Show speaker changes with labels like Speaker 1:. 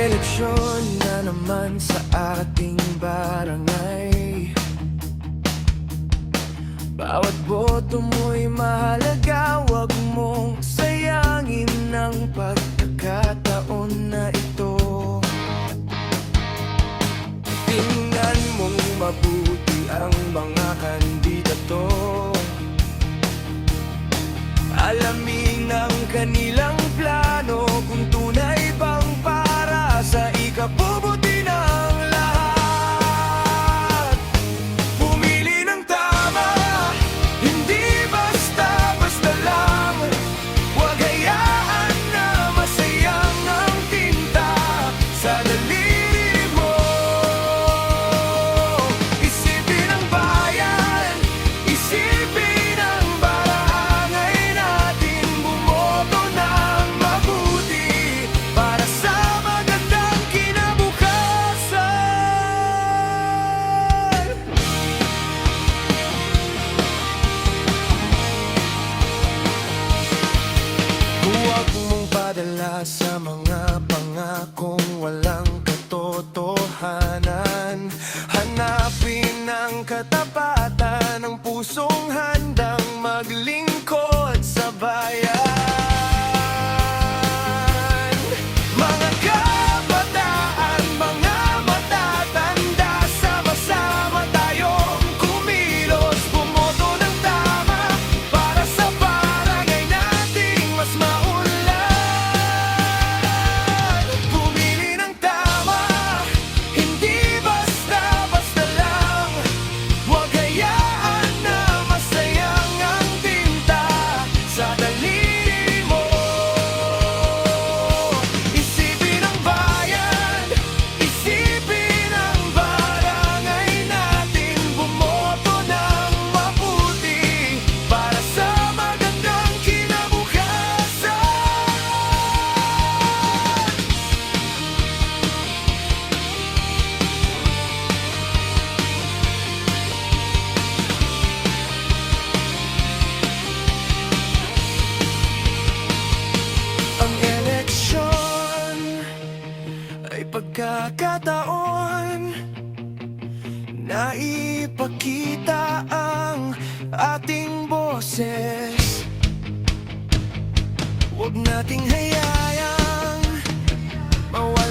Speaker 1: Eleksyon na naman sa ating barangay. Bawat boto mo'y mahalaga, huwag mong sayangin ng pagkakataon na ito. Tingnan mong mabuti ang mga kandidato, alamin ang kanilang plano, kung tunay bang para sa ikabubuti ng lahat. Pumili ng tama, hindi basta-basta lang. Huwag hayaan na masayang ang tinta sa daliri mo. Isipin ang bayan, isipin ang barangay natin. Bumoto ng mabuti para sa magandang kinabukasan. Huwag mong padala sa mga pangakong walang katotohanan. Hanapin ang katapatan ng pusong handang maglingkod sa bayan. Mga kabataan, mga matatanda, sama-sama tayong kumilos. Bumoto ng tama para sa barangay nating mas maunlad. Pumili ng tama, hindi basta-basta lang. Huwag hayaan na masayang ang tinta sa daliri mo. Isipin ang bayan, isipin ang barangay natin. Bumoto ng mabuti para sa magandang kinabukasan. Ang eleksyon ay pagkakataon na ipakita ang ating boses. Huwag nating hayayang mawala